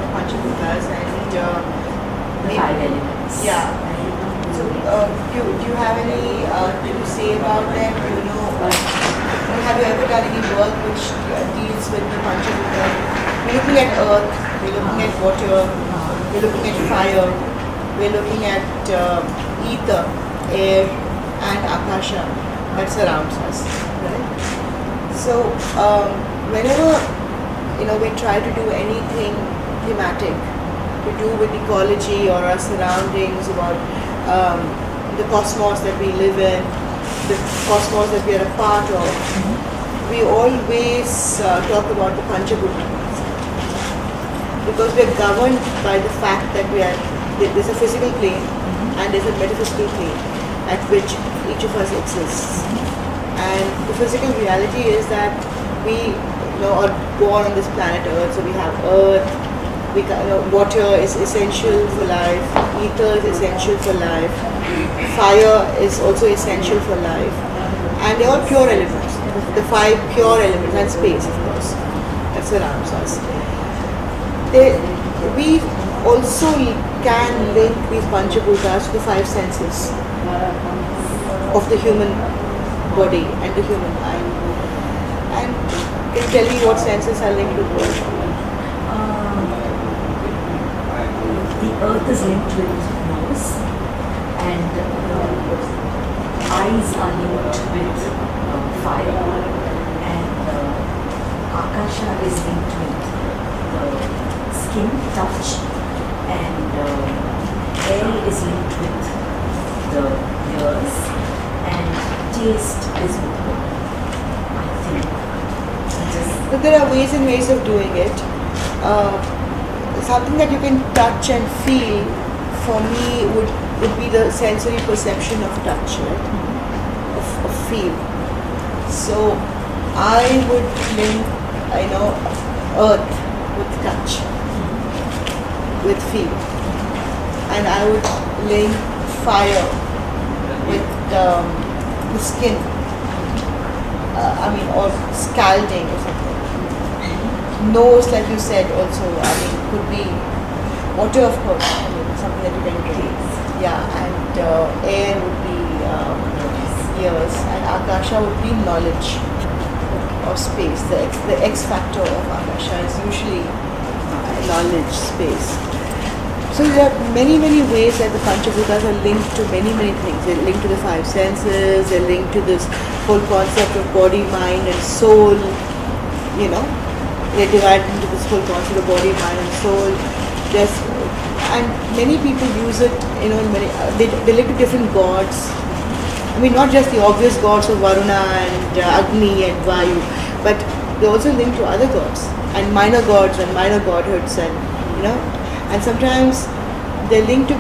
about Panchabhutas and The five elements. yeah. So do you have any to say about them? Do you know? Have you ever done any work which deals with the Panchabhuta? We're looking at earth, we're looking at water, we're looking at fire, we're looking at ether, air, and akasha that surrounds us. Right? So whenever we try to do anything thematic to do with ecology or our surroundings, about the cosmos that we live in, the cosmos that we are a part of, we always talk about the Panchabhutas because we are governed by the fact that there's a physical plane and there's a metaphysical plane at which each of us exists. And the physical reality is that we are born on this planet Earth, so we have Earth, water is essential for life, ether is essential for life, fire is also essential for life, and they're all pure elements, the five pure elements, and space, of course, that surrounds us. We also can link these Panchabhutas to the five senses of the human body and the human mind. And can you tell me what senses are linked with what? The earth is linked with nose, and eyes are linked with fire, and akasha is linked with skin, touch, and air is linked with the ears, and taste is with the, I think. But there are ways and ways of doing it. Something that you can touch and feel, for me, would be the sensory perception of touch, right? Of feel. So I would link, earth with touch, with feel, and I would link fire with the skin. Or scalding or something. Nose, like you said, also, could be water, of course, something that you can drink. Yeah, and air would be ears, and akasha would be knowledge or space. The X factor of akasha is usually knowledge, space. So there are many, many ways that the Panchabhutas are linked to many, many things. They're linked to the five senses, they're linked to this whole concept of body, mind and soul, They're divided into this whole concept of body, mind and soul. And many people use it, they link to different gods. Not just the obvious gods of Varuna and Agni and Vayu, but they also link to other gods and minor gods and minor godhoods and sometimes they're linked to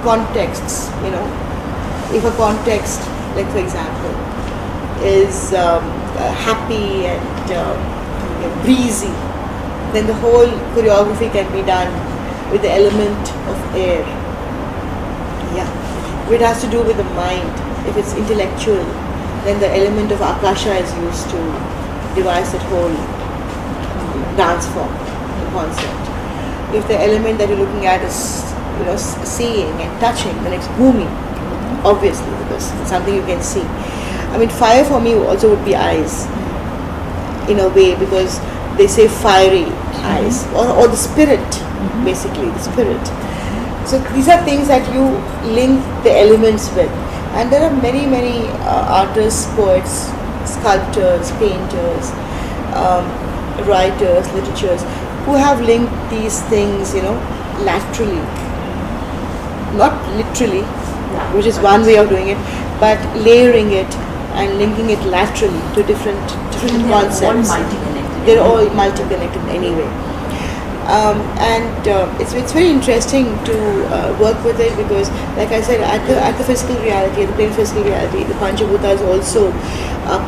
contexts, If a context, like for example, is happy and breezy, then the whole choreography can be done with the element of air. Yeah. If it has to do with the mind, if it's intellectual, then the element of akasha is used to devise that whole dance form, the concept. If the element that you're looking at is seeing and touching, then it's bhumi, obviously, because it's something you can see. Fire for me also would be eyes, in a way, because they say fiery eyes, or the spirit, basically, the spirit. So these are things that you link the elements with. And there are many, many artists, poets, sculptors, painters, writers, literatures, who have linked these things, laterally. Not literally, which is one way of doing it, but layering it and linking it laterally to different concepts. They're all multi-connected anyway. It's very interesting to work with it because, like I said, at the physical reality, at the plain physical reality, the Panchabhutas also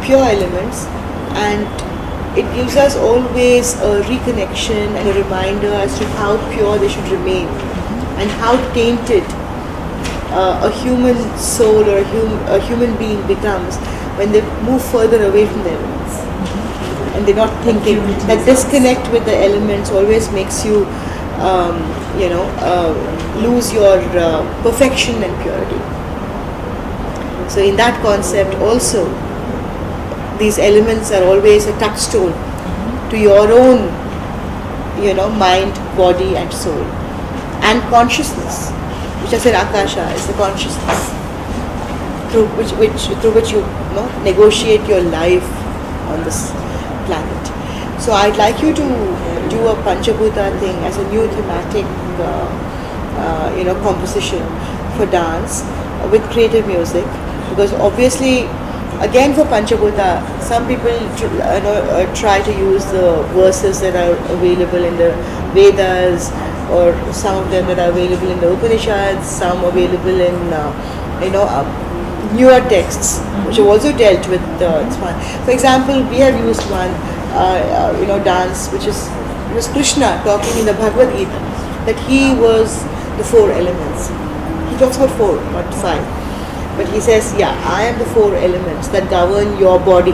pure elements, and it gives us always a reconnection and a reminder as to how pure they should remain and how tainted a human soul or a human being becomes when they move further away from the elements and they're not thinking. That disconnect with the elements always makes you um, lose your perfection and purity. So in that concept also, these elements are always a touchstone to your own, mind, body and soul. And consciousness, which I said Akasha is the consciousness through which you, negotiate your life on this planet. So I'd like you to do a Panchabhuta thing as a new thematic, composition for dance with creative music, because obviously, again for Panchabhuta, some people try to use the verses that are available in the Vedas, or some of them that are available in the Upanishads, some available in newer texts which have also dealt with for example, we have used one dance which was Krishna talking in the Bhagavad Gita that he was the four elements. He talks about four, not five, but he says, I am the four elements that govern your body.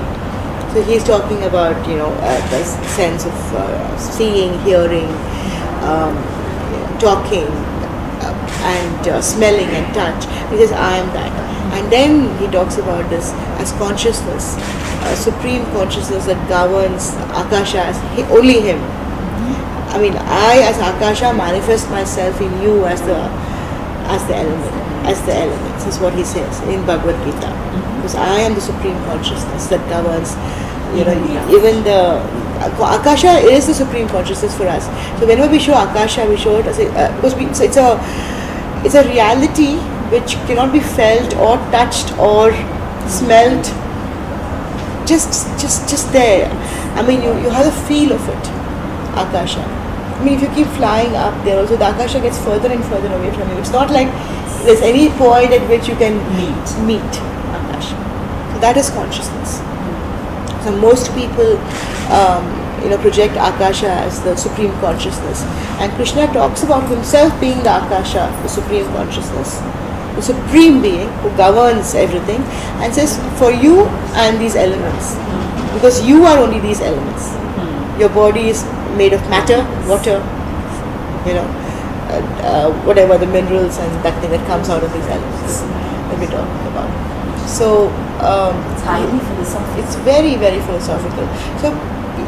So he's talking about the sense of seeing, hearing, talking, and smelling and touch. He says, I am that. And then he talks about this as consciousness, supreme consciousness that governs Akasha as only him. I mean, I as Akasha manifest myself in you as the elements is what he says in Bhagavad Gita. Because I am the supreme consciousness that governs, even the Akasha is the supreme consciousness for us. So whenever we show Akasha, we show it as because it's a reality which cannot be felt or touched or smelt. Just there. I mean, you have a feel of it, Akasha. I mean, if you keep flying up there, also the Akasha gets further and further away from you. It's not like there's any point at which you can meet Akasha. So that is consciousness. So most people, project Akasha as the supreme consciousness, and Krishna talks about himself being the Akasha, the supreme consciousness, the supreme being who governs everything, and says for you and these elements, because you are only these elements. Your body is made of matter, water, whatever the minerals and that thing that comes out of these elements that we're talking about. So it's highly philosophical. It's very, very philosophical. So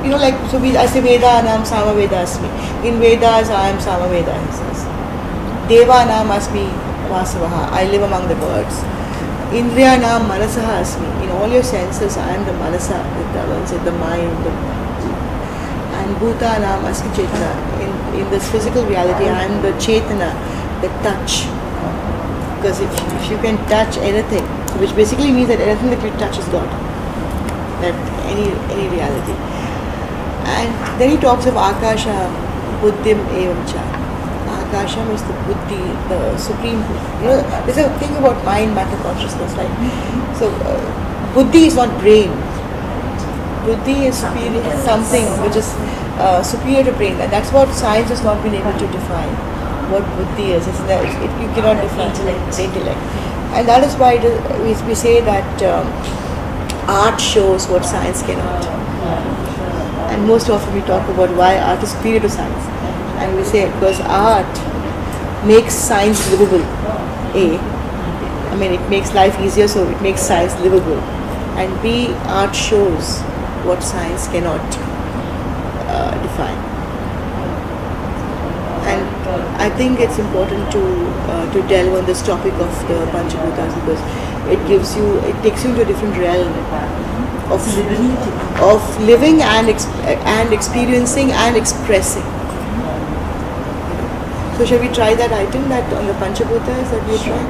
I say Vedanam Samaveda Asmi. In Vedas I am Samaveda, he says. Devanam Asmi Vasavaha, I live among the gods. Indriyanam Manasaha Asmi. In all your senses I am the Manasa that governs it, the mind. And Bhutanam Asmi Chetana. In this physical reality I am the Chetana, the touch. Because if you can touch anything, which basically means that anything that you touch is God. That any reality. And then he talks of Akasha, Buddhim Evamcha. Akasha is the Buddhi, the supreme. There's a thing about mind, matter, consciousness, right? So, Buddhi is not brain. Buddhi is something which is superior to brain. And that's what science has not been able to define. What Buddhi is. You cannot define intellect. And that is why we say that art shows what science cannot. And most often we talk about why art is superior to science. And we say because art makes science livable. It makes life easier, so it makes science livable. And B, art shows what science cannot define. And I think it's important to delve on this topic of the Panchabhutas, because it takes you into a different realm of living and experiencing and expressing. So shall we try that item that on the Panchabhutas that we try?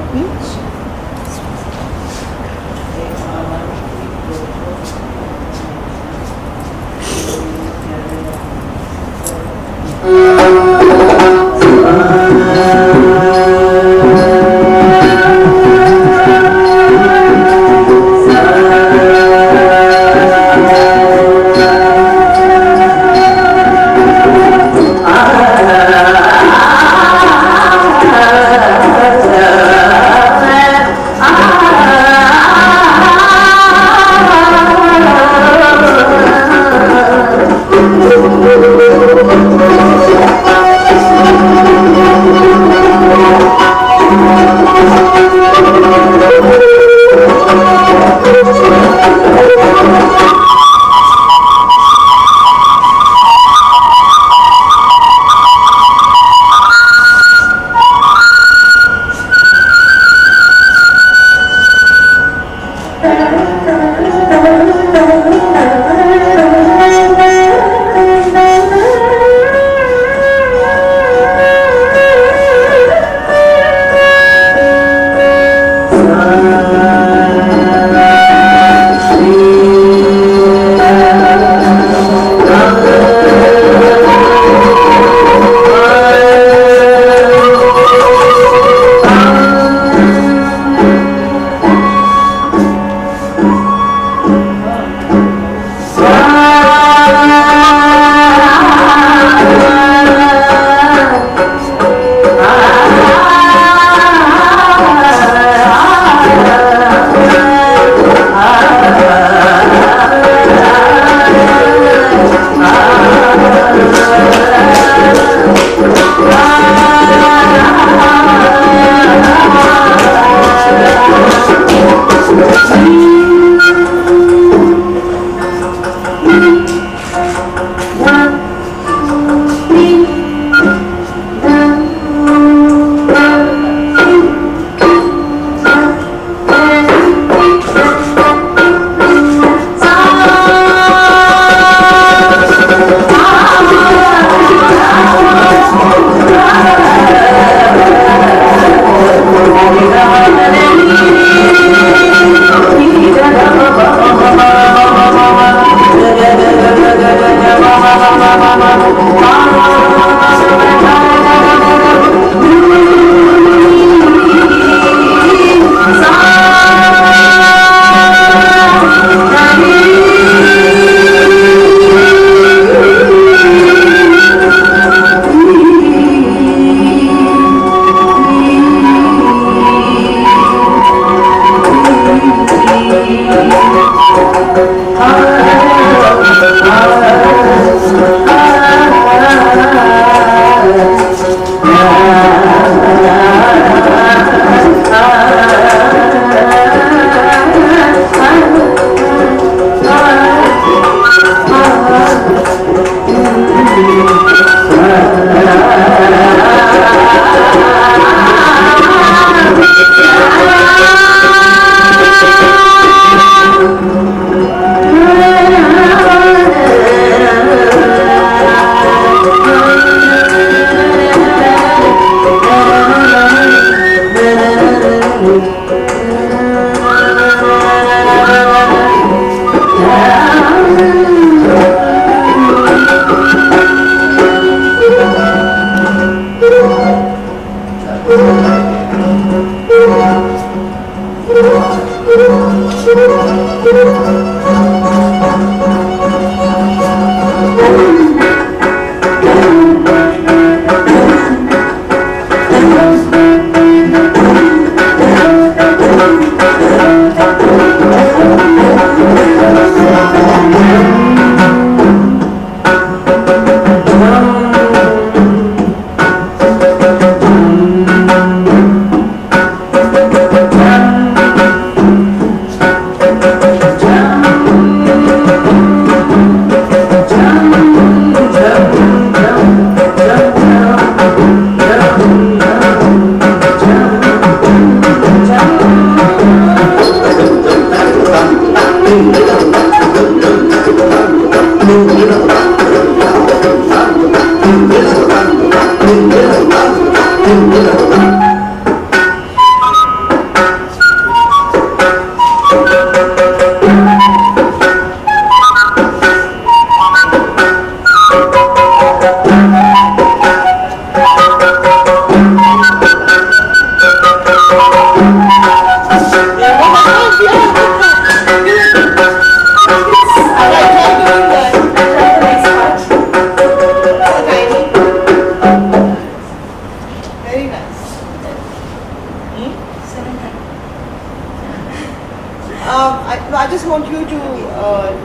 I just want you to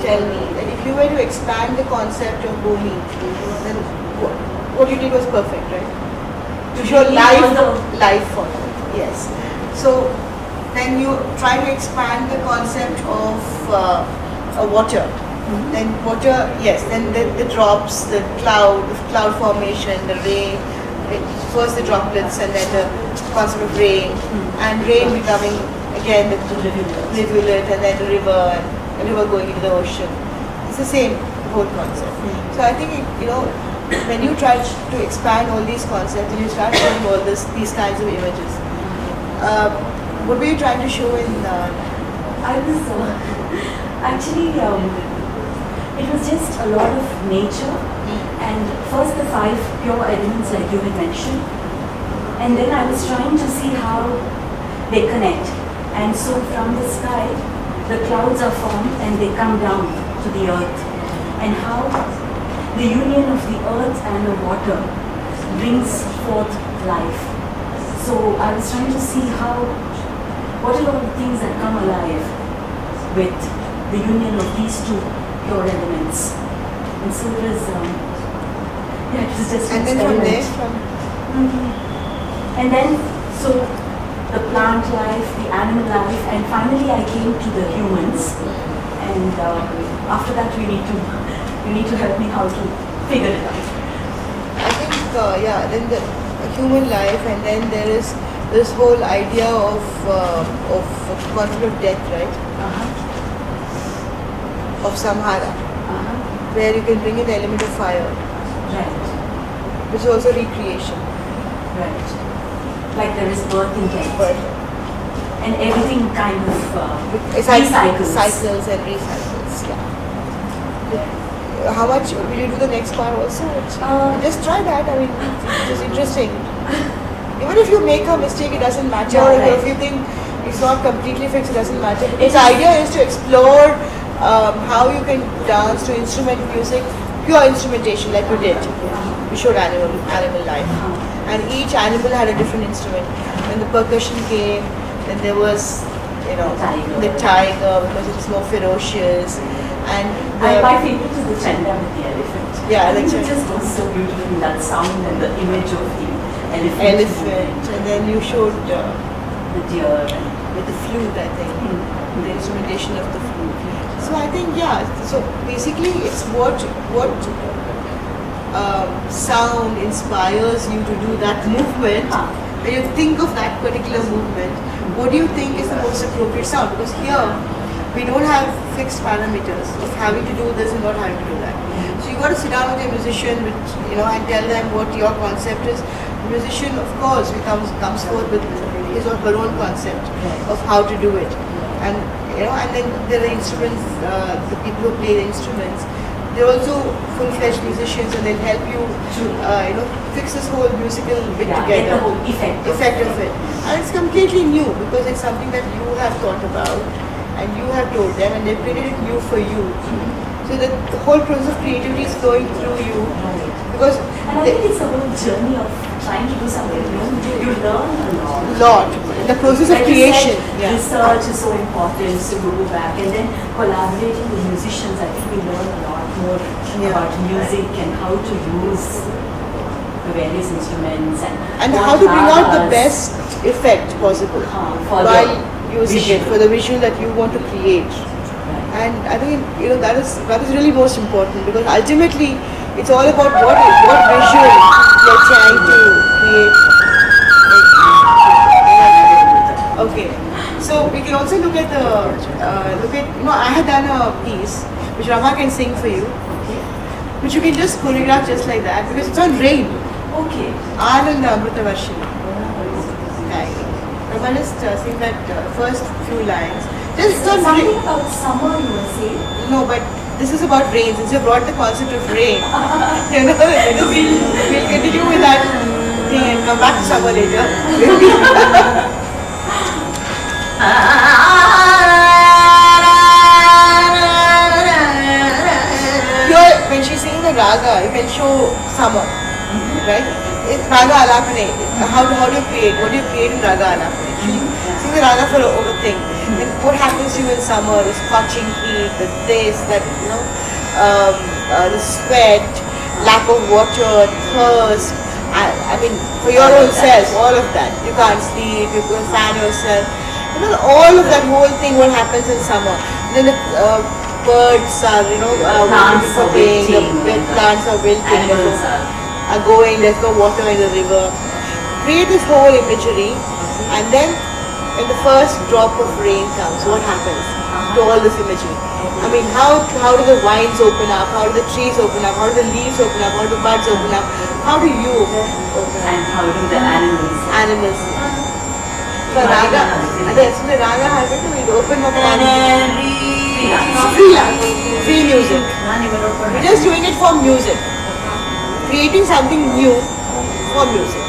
tell me that if you were to expand the concept of Bhumi, then what you did was perfect, right? to show Bring in life, all the- life for it. Yes. So then you try to expand the concept of water. Then water, yes. Then the drops, the cloud formation, the rain. First the droplets, and then the concept of rain, and rain becoming again the rivulet, and then the river, and the river going into the ocean. It's the same whole concept. So I think when you try to expand all these concepts and you start showing all these kinds of images, what were you trying to show in? I was actually, it was just a lot of nature, and first the 5 pure elements like you had mentioned, and then I was trying to see how they connect. And so from the sky, the clouds are formed and they come down to the earth, and how the union of the earth and the water brings forth life. So I was trying to see what are all the things that come alive with the union of these 2 pure elements. And so it was, it was just And an then from there, experiment. And then, so the plant life, the animal life, and finally I came to the humans. And after that, you need to help me how to figure it out. I think then the human life, and then there is this whole idea of concept of death, right? Of samhara, where you can bring in the element of fire, Right, which is also recreation. right. Like there is birth and death, But and everything kind of cycles recycles. and recycles. Yeah. How much will you do the next part also? Just try that. I mean, it's just interesting. Even if you make a mistake, it doesn't matter. Yeah, Or right. if you think it's not completely fixed, it doesn't matter. Its idea is to explore how you can dance to instrument music, pure instrumentation like you did. We showed animal life. And each animal had a different instrument. When the percussion came, then there was, the tiger because it's more ferocious. And My favorite is the chanda with the elephant. Yeah, I think the it just goes so beautifully, that sound and the image of the elephant. elephant, and then you showed The deer. with the flute, I think, the instrumentation of the flute. So I think so basically it's what sound inspires you to do that movement. When you think of that particular movement, what do you think is the most appropriate sound? Because here we don't have fixed parameters of having to do this and not having to do that. So you got to sit down with your musician, and tell them what your concept is. The musician, of course, comes forth with his or her own concept of how to do it, and and then there are instruments, the people who play the instruments. They're also full-fledged musicians, and they'll help you fix this whole musical bit Get together. the whole effect Of it. And it's completely new because it's something that you have thought about and you have told them, and they've created it new for you. So the whole process of creativity is flowing through you because And I think it's a whole journey of trying to do something new. You learn a lot. the process of Like you creation. said, research is so important to go back, and then collaborating with musicians. I think we learn a lot more about music and how to use the various instruments And what how to bring out the ragas, best effect possible for while the using visual. it for the visual that you want to create. Right. And I think that is really most important because ultimately it's all about what visual you're trying to create. Okay, so we can also look at I had done a piece which Rama can sing for you, which you can just choreograph just like that because it's on rain. Okay. Ananda Amritavarshini. Rama just sing that first few lines. Just on Something rain. about summer you were saying. No, but this is about rain. Since you brought the concept of rain, we'll continue with that thing and come back to summer later. Here, when she's singing the raga, you can show summer, right? It's raga alapane. How do you create? What do you create in raga alapane? Sing the raga for a thing. Then what happens to you in summer? The scorching heat, the this, that the sweat, lack of water, thirst, I mean, for your own self, all of that. You can't sleep, you can fan yourself. You know, all of that whole thing, what happens in summer. Then the birds are, Plants are wilting. the plants are wilting, Animals are going, there's no water in the river. Create this whole imagery, and then when the first drop of rain comes, what happens to all this imagery? I mean, how do the vines open up? How do the trees open up? How do the leaves open up? How do the buds open up? How do you open up? And how do the animals? Animals. So Raga, the Raga habit will open up free music. We're just doing it for music. Creating something new for music.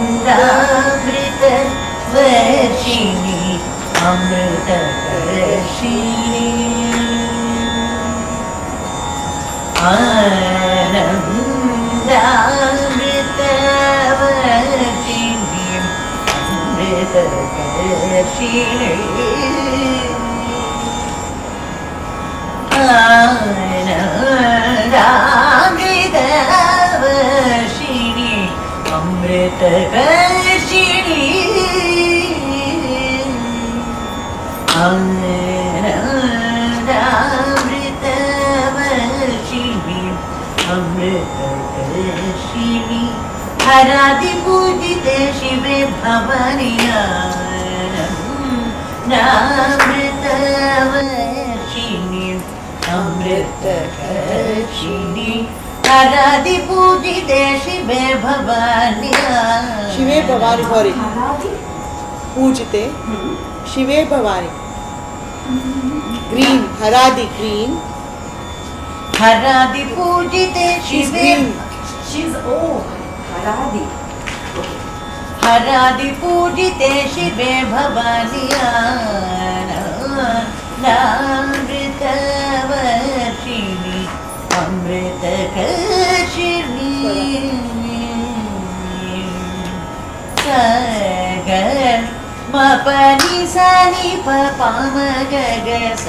आनन्दामृत वर्षिणि अमृतवर्षिणि आनन्दामृतवर्षिणि अमृतवर्षिणि आनन्दामृतवर्षिणि अमृतवर्षिणि आनन्दामृतवर्षिणि अमृतवर्षिणि हरादिपूजिते शिवे भवानि आनन्दामृतवर्षिणि अमृतवर्षिणि हरादिपूजिते शिवे भवानि शिवे Bhavani sorry Haradi? पूजते शिवे Bhavani green हरादी green हरादिपूजिते शिवे green. She's Haradi. हरादिपूजिते शिवे भवानि आनन्दामृतवर्षिणि अमृतवर्षिणि ग मपनि सनि पम ग स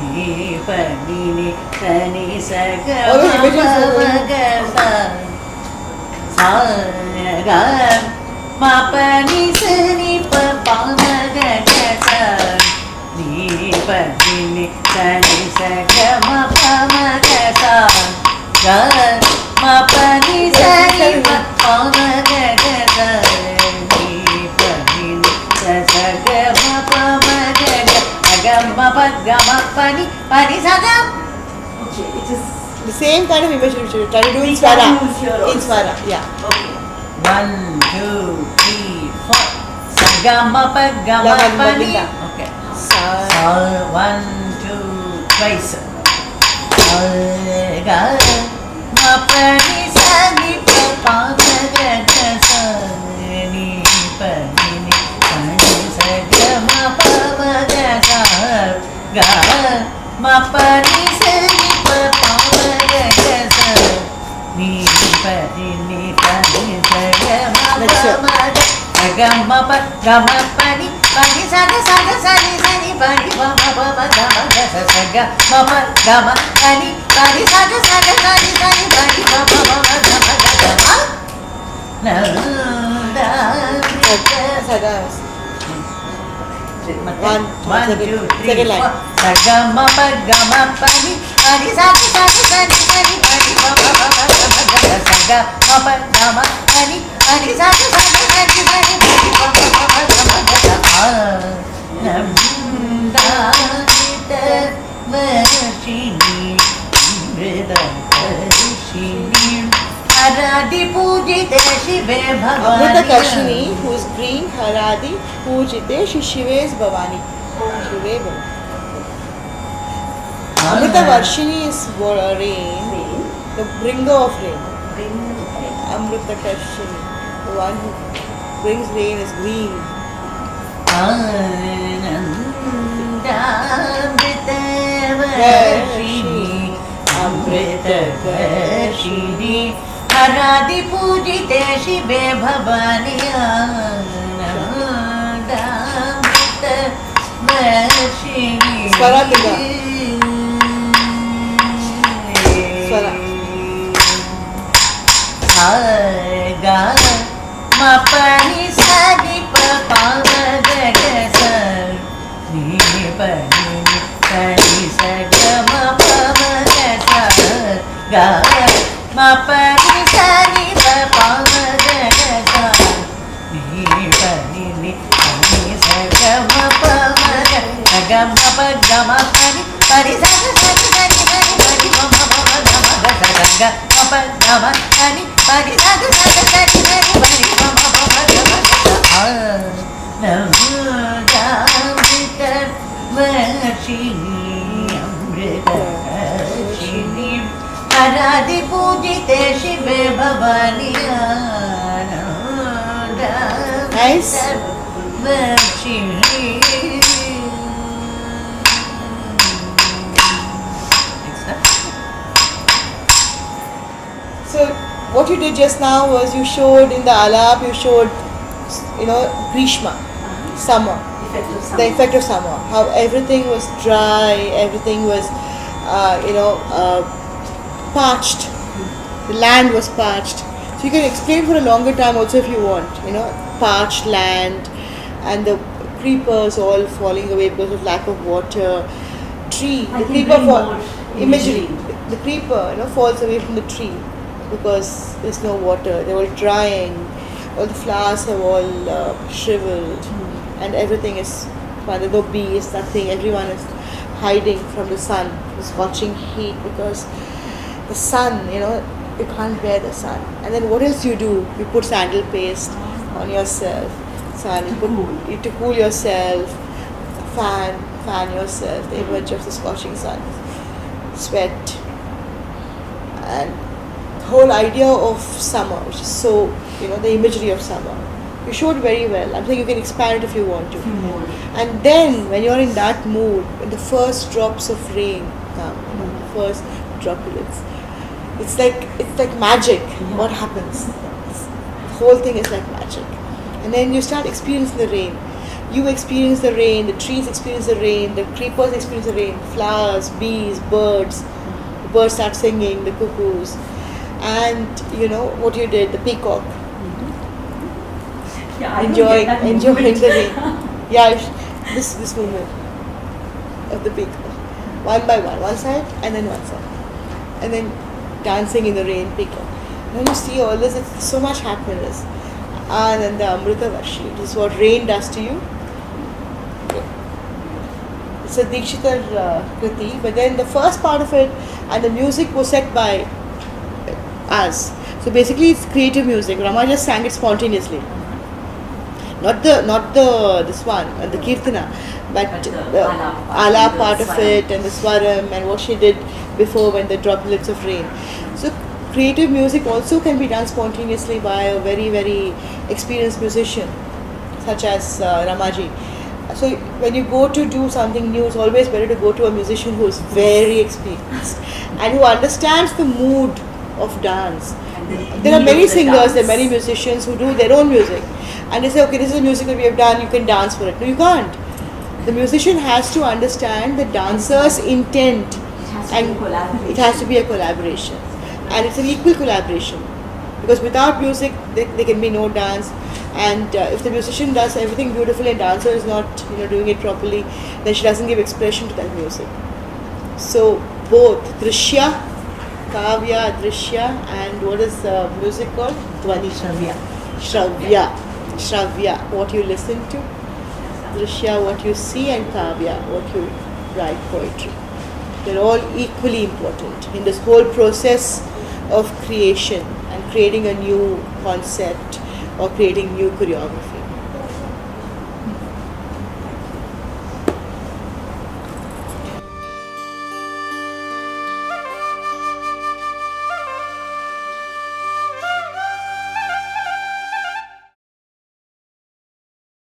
नि पनि नि सनि स ग ग स ग मपनि सनि पम ग स नि पनि नि सनि स ग मपम ग स ग मपनि सनि पम ग स pani pani sagam. Okay, it is. the same kind of image you should try to do in We Swara can use here in also. Swara yeah 1, 2, 3, 4. Sagama pagama Lavan, pani. Malinda. Okay. Sa 1, 2, twice. Sagama pani sani pa ma ga ga sa ni pani ni pani sagama pa ma ga sa ga ma pani sani pa ma ga ga sa ni pani ni pani sagama Next pa ma ga gama pa gama pani pani saga saga sani sani pani pa ma gama ga sa saga ma pa gama pani pani saga saga sani sani pani pa ma gama ga sa nanda Sada One, second- 2, 3, second line. 4. Sagama pa gama pani pani saga saga sani sani pani pa ma gama ga sa saga ma pa gama pani pani saga saga sani sani pani pa ma gama ga sa nanda वर्षिणि मृदवर्षिणि हरादि पूजिते शिवे भवानि Amritakarshini who is green Haradi Pujite she Shive's Bhavani Shive Bhavani Amrita Varshini is rain Rain. the bringer of rain Bring Amrita Karshini the one who brings rain is green आनन्दामृतवर्षिणि अमृतवर्षिणि हरादि पूजिते शिवे भवानि आनन्दामृतवर्षिणि स्वरा पिता। स्वरा। गा ma pa ni sa ni pa pa ma ga ga sa ni pa ni sa ni sa ga ma pa ma ga sa ga ma pa ni sa ni pa pa ma ga ga sa ni pa ni sa ni sa ga ma pa ma ga ga ma pa ga ma pa ni sa ga sa ni sa ni sa ni pa ni ma ma ma ga ma ga sa ga ma pa ga ma ni pa ni sa ga sa ga sa ni sa ni pa ni ma ma ma ga ma ga sa Varshini अमृतवर्षिणी आराधि पूजिते शिवे Bhavani Nice. Varshini. So what you did just now was you showed in the alap, you showed, Grishma, summer, Effect of the effect of summer, how everything was dry, everything was, parched, the land was parched. So you can explain for a longer time also if you want, parched land and the creepers all falling away because of lack of water. Tree, I the can creeper bring fall, more imagery. imagery. The creeper, falls away from the tree because there's no water. They're all drying. All the flowers have all shriveled, and everything is. There's no bees, nothing. Everyone is hiding from the sun, the scorching heat because the sun, you can't bear the sun. And then what else you do? You put sandal paste on yourself, sun. You to cool yourself. Fan yourself. The image of the scorching sun, sweat, and the whole idea of summer, which is so, the imagery of summer. You showed very well. I'm saying you can expand it if you want to. More. And then when you're in that mood, when the first drops of rain come, the first droplets, it's like magic. What happens? The whole thing is like magic. And then you start experiencing the rain. You experience the rain, the trees experience the rain, the creepers experience the rain, flowers, bees, birds. The birds start singing, the cuckoos. And what you did, the peacock. Yeah, I don't get that enjoying movement. the rain. Yeah, this movement of the peacock, one by one side and then one side, and then dancing in the rain, peacock. When you see all this, it's so much happiness. And then the Amrita Varshi, this is what rain does to you. It's a Dikshitar Kriti, but then the first part of it and the music was set by us. So basically, it's creative music. Rama just sang it spontaneously. Not the this one, the Kirtana, but the ala part of it and the Swaram and what she did before when the droplets of rain. So creative music also can be done spontaneously by a very, very experienced musician such as Ramaji. So when you go to do something new, it's always better to go to a musician who is very experienced and who understands the mood of dance. There are many singers, there are many musicians who do their own music. And they say, okay, this is the music that we have done, you can dance for it. No, you can't. The musician has to understand the dancer's intent. It has to be a collaboration. And it's an equal collaboration. Because without music, there can be no dance. And if the musician does everything beautifully and dancer is not doing it properly, then she doesn't give expression to that music. So both Drishya, Kavya, Drishya, and what is music called? Dhvani. Shravya, what you listen to, Drishya, what you see, and Kavya, what you write poetry. They're all equally important in this whole process of creation and creating a new concept or creating new choreography.